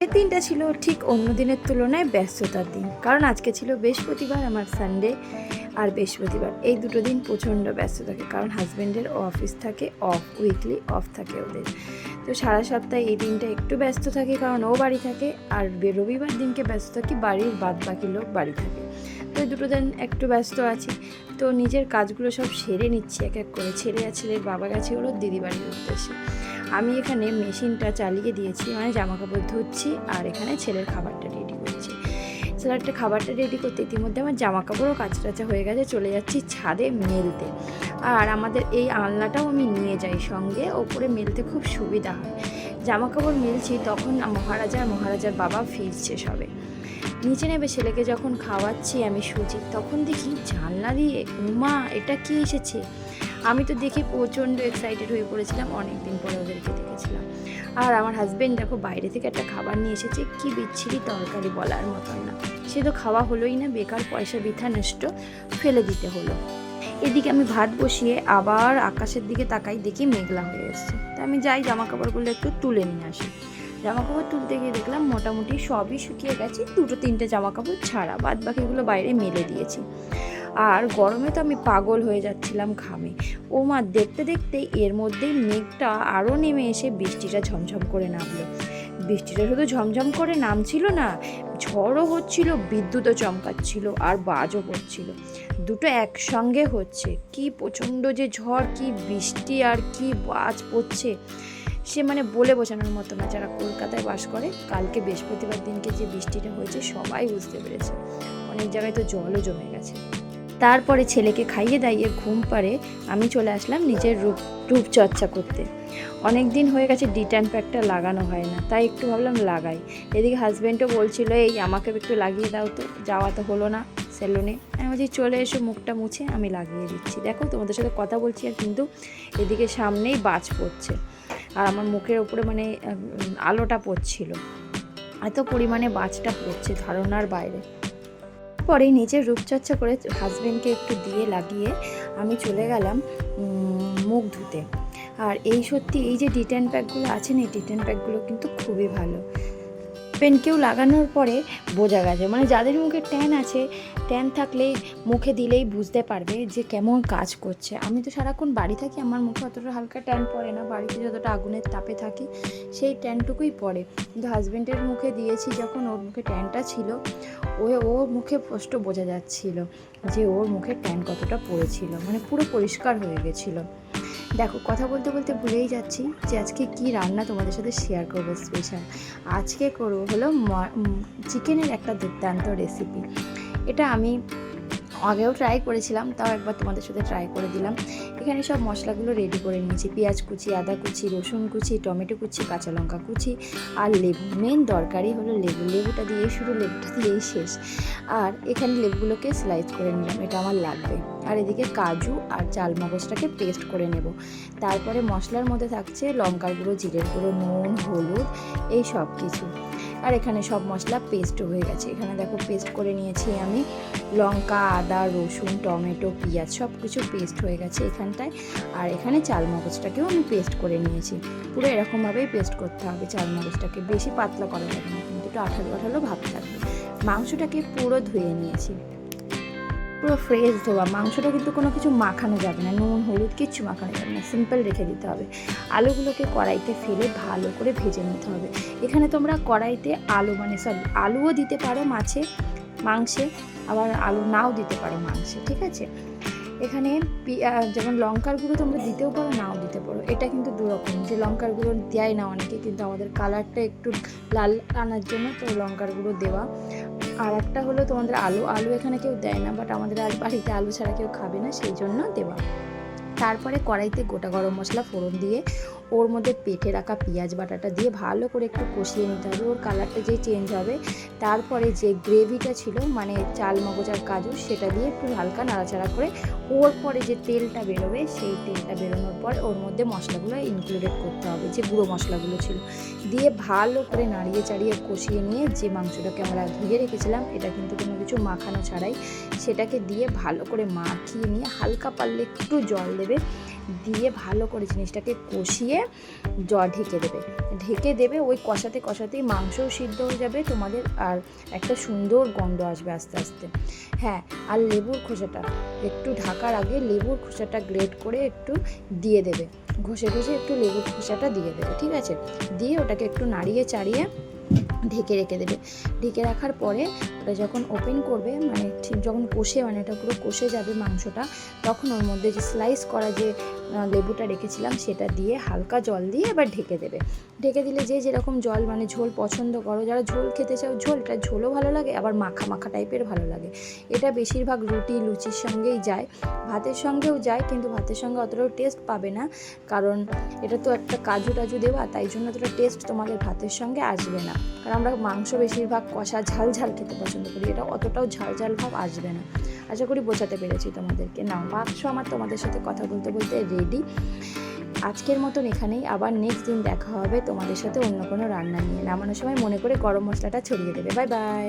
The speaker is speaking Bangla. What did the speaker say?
এই দিনটা ছিল ঠিক অন্য দিনের তুলনায় ব্যস্ততার দিন, কারণ আজকে ছিল বৃহস্পতিবার, আমার সানডে। আর বৃহস্পতিবার এই দুটো দিন প্রচণ্ড ব্যস্ত থাকে, কারণ হাজব্যান্ডের অফিস থাকে, উইকলি অফ থাকে ওদের। তো সারা সপ্তাহে এই দিনটা একটু ব্যস্ত থাকে, কারণ ও বাড়ি থাকে। আর রবিবার দিনকে ব্যস্ত থাকি, বাড়ির বাদ বাকি লোক বাড়ি থাকে। তো এই দুটো দিন একটু ব্যস্ত আছি। তো নিজের কাজগুলো সব সেরে নিচ্ছি এক এক করে। ছেলে আর ছেলের বাবা গেছে ওর দিদি বাড়ির উদ্দেশ্যে। আমি এখানে মেশিনটা চালিয়ে দিয়েছি, মানে জামা কাপড় ধুচ্ছি আর এখানে ছেলের খাবারটা রেডি করছি। ছেলেরটা খাবারটা রেডি করতে ইতিমধ্যে আমার জামা কাপড়ও কাচা হয়ে গেছে। চলে যাচ্ছি ছাদে মেলতে। আর আমাদের এই আলনাটাও আমি নিয়ে যাই সঙ্গে, ওপরে মেলতে খুব সুবিধা হয়। জামা কাপড় মেলছি তখন মহারাজার বাবা ফিরছে সবে। নিচে নেবে ছেলেকে যখন খাওয়াচ্ছি আমি সুজি, তখন দেখি জানলা দিয়ে উমা এটা কি এসেছে। আমি তো দেখে প্রচণ্ড এক্সাইটেড হয়ে পড়েছিলাম, অনেক দিন পরে ওদেরকে দেখেছিলাম। আর আমার হাজব্যান্ড দেখো বাইরে থেকে একটা খাবার নিয়ে এসেছে, কি বিচ্ছিরি তরকারি বলার মতন না। সে তো খাওয়া হলোই না, বেকার পয়সা বৃথা নষ্ট, ফেলে দিতে হলো। এদিকে আমি ভাত বসিয়ে আবার আকাশের দিকে তাকাই, দেখি মেঘলা হয়ে এসছে। তা আমি যাই জামা কাপড়গুলো একটু তুলে নিয়ে আসি। জামা কাপড় তুলতে গিয়ে দেখলাম মোটামুটি সবই শুকিয়ে গেছে, দুটো তিনটে জামা কাপড় ছাড়া বাদ বাকিগুলো বাইরে মেলে দিয়েছি। আর গরমে তো আমি পাগল হয়ে যাচ্ছিলাম ঘামে। ও মা, দেখতে দেখতে এর মধ্যেই মেঘটা আরও নেমে এসে বৃষ্টিটা ঝমঝম করে নামলো। বৃষ্টিটা শুধু ঝমঝম করে নামছিল না, ঝড়ও হচ্ছিল, বিদ্যুৎও চমকাচ্ছিল আর বাজও পড়ছিল। দুটো একসঙ্গে হচ্ছে। কি প্রচণ্ড যে ঝড়, কি বৃষ্টি আর কি বাজ পড়ছে, সে মানে বলে বোঝানোর মতো না। যারা কলকাতায় বাস করে, কালকে বৃহস্পতিবার দিনকে যে বৃষ্টিটা হয়েছে সবাই বুঝতে পেরেছে। অনেক জায়গায় তো জলও জমে গেছে। তারপরে ছেলেকে খাইয়ে দাইয়ে ঘুম পাড়ে আমি চলে আসলাম নিজের রূপচর্চা করতে। অনেক দিন হয়ে গেছে ডিট্যান প্যাকটা লাগানো হয় না, তাই একটু ভাবলাম লাগাই। এদিকে হাজব্যান্ডও বলছিল এই আমাকে একটু লাগিয়ে দাও, তো যাওয়া তো হলো না সেলুনে। আমি বলছি চলে এসো, মুখটা মুছে আমি লাগিয়ে দিচ্ছি। দেখো তোমাদের সাথে কথা বলছি আর কিন্তু এদিকে সামনেই বাজ পড়ছে, আর আমার মুখের উপরে মানে আলোটা পড়ছিল, এত পরিমাণে বাজটা পড়ছে ধারণার বাইরে। পরে নিজের রূপচর্চা করে হাজব্যান্ডকে একটু দিয়ে লাগিয়ে আমি চলে গেলাম মুখ ধুতে। আর এই সত্যি এই যে ডিট্যান প্যাকগুলো আছে না, এই ডিট্যান প্যাকগুলো কিন্তু খুবই ভালো। পেনকেও লাগানোর পরে বোঝা গেছে, মানে যাদের মুখে ট্যান আছে, ট্যান থাকলে মুখে দিলেই বুঝতে পারবে যে কেমন কাজ করছে। আমি তো সারাক্ষণ বাড়ি থাকি, আমার মুখে অতটা হালকা ট্যান পড়ে না, বাড়িতে যতটা আগুনের তাপে থাকি সেই ট্যানটুকুই পড়ে। কিন্তু হাজব্যান্ডের মুখে দিয়েছি যখন, ওর মুখে ট্যানটা ছিল, ওর মুখে স্পষ্ট বোঝা যাচ্ছিল যে ওর মুখে ট্যান কতটা পড়েছিল, মানে পুরো পরিষ্কার হয়ে গেছিলো। দেখো কথা বলতে বলতে ভুলেই যাচ্ছি যে আজকে কি রান্না তোমাদের সাথে শেয়ার করবো স্পেশাল। আজকে করবো হলো চিকেনের একটা দুর্দান্ত রেসিপি। এটা আমি আগেও ট্রাই করেছিলাম, তাও একবার তোমাদের সাথে ট্রাই করে দিলাম। এখানে সব মশলাগুলো রেডি করে নিয়েছি, পেঁয়াজ কুচি, আদা কুচি, রসুন কুচি, টমেটো কুচি, কাঁচা লঙ্কা কুচি আর লেবু। মেন দরকারি হলো লেবু, লেবুটা দিয়ে শুরু, লেবুটা দিয়েই শেষ। আর এখানে লেবুগুলোকে স্লাইস করে নিলাম, এটা আমার লাগবে। আর এদিকে কাজু আর চাল মগজটাকে পেস্ট করে নেব। তারপরে মশলার মধ্যে থাকছে লঙ্কার গুঁড়ো, জিরের গুঁড়ো, নুন, হলুদ, এই সব কিছু। আর এখানে সব মশলা পেস্ট হয়ে গেছে। এখানে দেখো পেস্ট করে নিয়েছি আমি লঙ্কা, আদা, রসুন, টমেটো, পেঁয়াজ, সব কিছু পেস্ট হয়ে গেছে এখানটায়। আর এখানে চাল মগজটাকেও আমি পেস্ট করে নিয়েছি। পুরো এরকমভাবেই পেস্ট করতে হবে চাল মগজটাকে, বেশি পাতলা করা যাবে না, কিন্তু একটু আঠালো আঠালো ভাব থাকবে। মাংসটাকে পুরো ধুয়ে নিয়েছি, পুরো ফ্রেশ ধোয়া। মাংসটা কিন্তু কোনো কিছু মাখানো যাবে না, নুন হলুদ কিচ্ছু মাখানো যাবে না, সিম্পল রেখে দিতে হবে। আলুগুলোকে কড়াইতে ফেলে ভালো করে ভেজে নিতে হবে। এখানে তোমরা কড়াইতে আলুও দিতে পারো মাংসে, আবার আলু নাও দিতে পারো মাংসে, ঠিক আছে। এখানে যেমন লঙ্কার গুঁড়ো তোমরা দিতেও পারো, নাও দিতে পারো। এটা কিন্তু দুরকম, যে লঙ্কার গুঁড়ো দেয় না অনেকে, কিন্তু আমাদের কালারটা একটু লাল আনার জন্য তো লঙ্কার গুঁড়ো দেওয়া। আর একটা হলো তোমাদের আলু এখানে কেউ দেয় না, বাট আমাদের বাড়িতে আলু ছাড়া কেউ খাবে না, সেই জন্য দেওয়া। তারপরে কড়াইতে গোটা গরম মশলা ফোড়ন দিয়ে ওর মধ্যে পেটে রাখা পেঁয়াজ বাটাটা দিয়ে ভালো করে একটু কষিয়ে নিতে হবে, ওর কালারটা যেই চেঞ্জ হবে। তারপরে যে গ্রেভিটা ছিল, মানে চাল মগজ আর কাজু, সেটা দিয়ে একটু হালকা নাড়াচাড়া করে ওর পরে যে তেলটা বেরোবে, সেই তেলটা বেরোনোর পর ওর মধ্যে মশলাগুলো ইনক্লুডেড করতে হবে, যে গুঁড়ো মশলাগুলো ছিল, দিয়ে ভালো করে নাড়িয়ে চাড়িয়ে কষিয়ে নিয়ে যে মাংসটাকে আমরা ধুয়ে রেখেছিলাম, এটা কিন্তু কোনো কিছু মাখানো ছাড়াই, সেটাকে দিয়ে ভালো করে মাখিয়ে নিয়ে হালকা পারলে একটু জল দেবে, দিয়ে ভালো করে জিনিসটাকে কষিয়ে ঢেকে দেবে। ওই কষাতেই মাংসও সিদ্ধ হয়ে যাবে তোমাদের, আর একটা সুন্দর গন্ধ আসবে আস্তে আস্তে। হ্যাঁ, আর লেবুর খোসাটা একটু ঢাকার আগে লেবুর খোসাটা গ্রেট করে একটু দিয়ে দেবে, ঘষে একটু লেবুর খোসাটা দিয়ে দেবে, ঠিক আছে? দিয়ে ওটাকে একটু নাড়িয়ে চাড়িয়ে ঢেকে রেখে দেবে। ঢেকে রাখার পরে ওটা যখন ওপেন করবে, মানে ঠিক যখন এটা পুরো কষে যাবে মাংসটা, তখন ওর মধ্যে যে স্লাইস করা যে লেবুটা রেখেছিলাম সেটা দিয়ে হালকা জল দিয়ে এবার ঢেকে দেবে। ঢেকে দিলে যে যেরকম জল, মানে ঝোল পছন্দ করো, যারা ঝোল খেতে চাও ঝোলও ভালো লাগে, আবার মাখা মাখা টাইপের ভালো লাগে। এটা বেশিরভাগ রুটি লুচির সঙ্গেই যায়, ভাতের সঙ্গেও যায়, কিন্তু ভাতের সঙ্গে অতটাও টেস্ট পাবে না, কারণ এটা তো একটা কাজু টাজু দেওয়া, তাই জন্য অতটা টেস্ট তোমাদের ভাতের সঙ্গে আসবে না। কারণ আমরা মাংস বেশিরভাগ কষা ঝাল খেতে পছন্দ করি, এটা অতটাও ঝাল ভাব আসবে না। আশা করি বোঝাতে পেরেছি তোমাদেরকে। নাও, মাংস আমার তোমাদের সাথে কথা বলতে রেডি। আজকের মতন এখানেই, আবার নেক্সট দিন দেখা হবে তোমাদের সাথে অন্য কোনো রান্না নিয়ে। নামানোর সময় মনে করে গরম মশলাটা ছড়িয়ে দেবে। Bye bye.